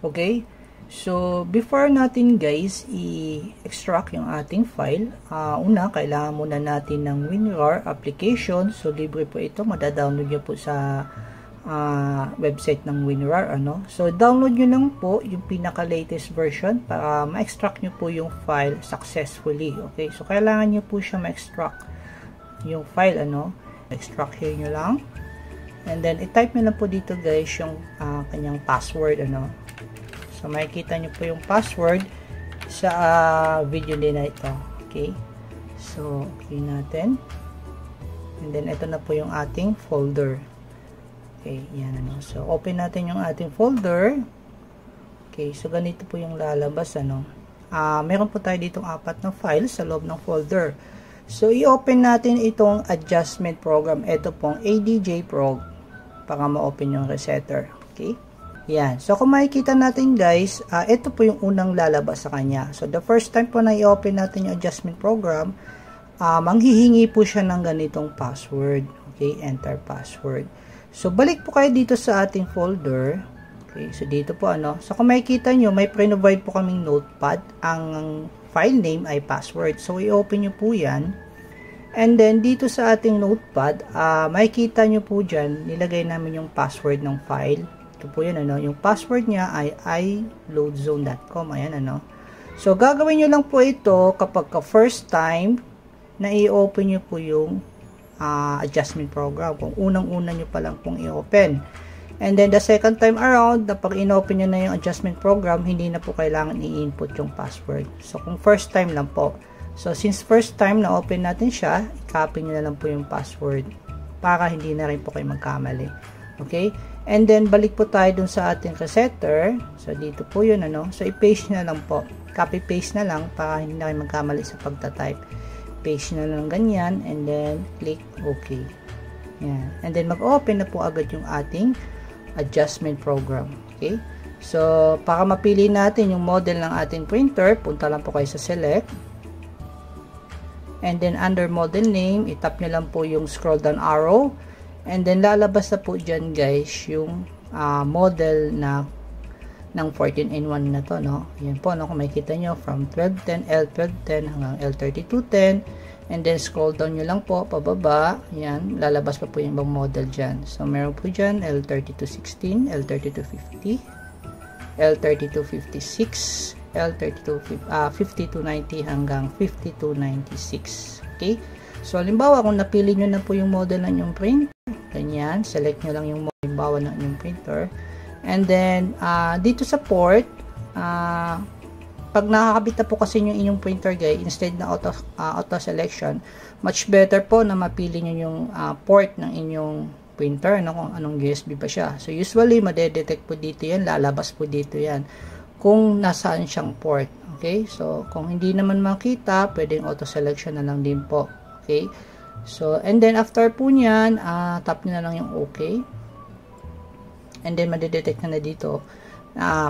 Okay? So, before natin guys i-extract yung ating file, una, kailangan muna natin ng WinRAR application. So, libre po ito. Madadownload nyo po sa website ng WinRAR. So, download nyo lang po yung pinaka-latest version para ma-extract nyo po yung file successfully. Okay? So, kailangan nyo po siya ma-extract yung file. Extract here nyo lang. And then, i-type nyo lang po dito guys yung kanyang password. So, makikita nyo po yung password sa video din na ito. Okay. So, okay natin. And then, ito na po yung ating folder. Okay. Yan, So, open natin yung ating folder. Okay. So, ganito po yung lalabas, meron po tayo ditong 4 na files sa loob ng folder. So, i-open natin itong adjustment program. Ito pong ADJ Prog para ma-open yung resetter. Okay. Yan. So, kung makikita natin guys, ito po yung unang lalabas sa kanya. So, the first time po na i-open natin yung adjustment program, manghihingi po siya ng ganitong password. Okay, enter password. So, balik po kayo dito sa ating folder. Okay, so dito po So, kung makikita nyo, may pre-provide po kaming notepad. Ang file name ay password. So, i-open nyo po yan. And then, dito sa ating notepad, makikita nyo po dyan, nilagay namin yung password ng file. Ito po yun, yung password niya ay iloadzone.com. Ayan, So, gagawin nyo lang po ito kapag first time na i-open nyo po yung adjustment program. Kung unang-una nyo pa lang pong i-open. And then, the second time around, na pag in-open nyo na yung adjustment program, hindi na po kailangan i-input yung password. So, kung first time lang po. So, since first time na open natin siya, i-copy nyo na lang po yung password para hindi na rin po kayo magkamali. Okay? And then, balik po tayo dun sa ating resetter. So, dito po yun, So, i-paste na lang po. Copy-paste na lang para hindi na kayo magkamali sa pagta-type. Paste na lang ganyan. And then, click OK. Yan. And then, mag-open na po agad yung ating adjustment program. Okay? So, para mapili natin yung model ng ating printer, punta lang po kayo sa select. And then, under model name, itap nyo lang po yung scroll down arrow. And then, lalabas na po dyan, guys, yung model ng 14-in-1 na to, Yan po, kung makikita nyo, from 1210, L1210 hanggang L3210. And then, scroll down nyo lang po, pababa. Yan, lalabas pa po yung ibang model dyan. So, meron po dyan, L3216, L3250, L3256, L5290 hanggang 5296. Okay? So, halimbawa, kung napili nyo na po yung model ng inyong printer, ganyan, select nyo lang yung halimbawa ng inyong printer. And then, dito sa port, pag nakakabit na po kasi yung inyong printer guys, instead na auto selection, much better po na mapili nyo yung port ng inyong printer, kung anong USB pa siya. So, usually, madedetect po dito yan, lalabas po dito yan, kung nasaan siyang port. Okay? So, kung hindi naman makita, pwedeng auto selection na lang din po. Okay? So, and then after po nyan, tap nyo na lang yung OK. And then, madidetect na dito.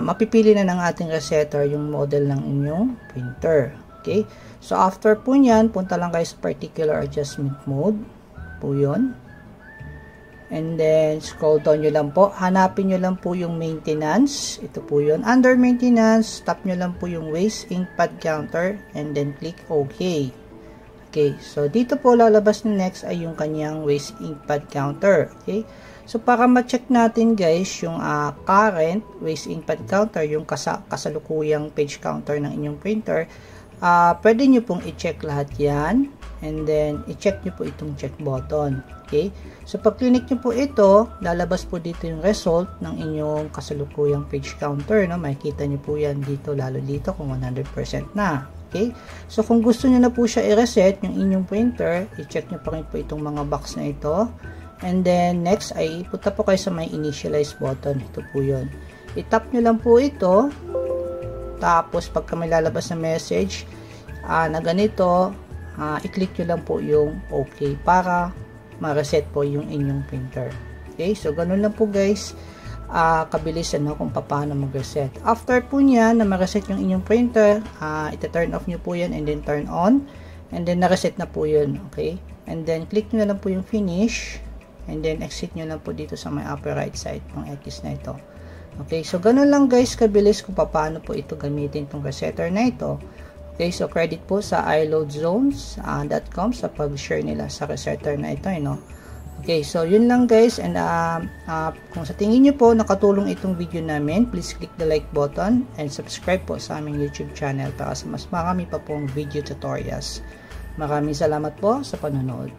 Mapipili na ng ating resetter yung model ng inyong printer. Okay? So, after po nyan, punta lang kayo sa particular adjustment mode. Po yun. And then, scroll down nyo lang po. Hanapin nyo lang po yung maintenance. Ito po yun. Under maintenance, tap nyo lang po yung waste ink pad counter. And then, click OK. Okay, so dito po lalabas na next ay yung kanyang waste ink pad counter. Okay, so para ma-check natin guys yung current waste ink pad counter, yung kasalukuyang page counter ng inyong printer, pwede nyo pong i-check lahat yan. And then, i-check nyo po itong check button. Okay, so pag click nyo po ito, lalabas po dito yung result ng inyong kasalukuyang page counter. Makikita nyo po yan dito, lalo dito kung 100% na. Okay? So, kung gusto nyo na po siya i-reset, yung inyong printer, i-check nyo pa rin po itong mga box na ito. And then, next ay punta po kayo sa may initialize button. Ito po yun. I-tap nyo lang po ito. Tapos, pagka may lalabas na message na ganito, i-click nyo lang po yung OK para ma-reset po yung inyong printer. Okay? So, ganun lang po guys. Kabilis kung paano mag-reset. After po niya na ma-reset yung inyong printer, ita-turn off nyo po yan and then turn on. And then, na-reset na po yun. Okay? And then, click nyo na lang po yung finish. And then, exit nyo lang po dito sa may upper right side ng X na ito. Okay, so ganun lang guys kabilis kung paano po ito gamitin itong resetter na ito. Okay, so credit po sa iloadzones.com sa pag-share nila sa resetter na ito, Okay, so yun lang guys, and kung sa tingin nyo po nakatulong itong video namin, please click the like button and subscribe po sa aming YouTube channel para sa mas marami pa pong video tutorials. Maraming salamat po sa panonood.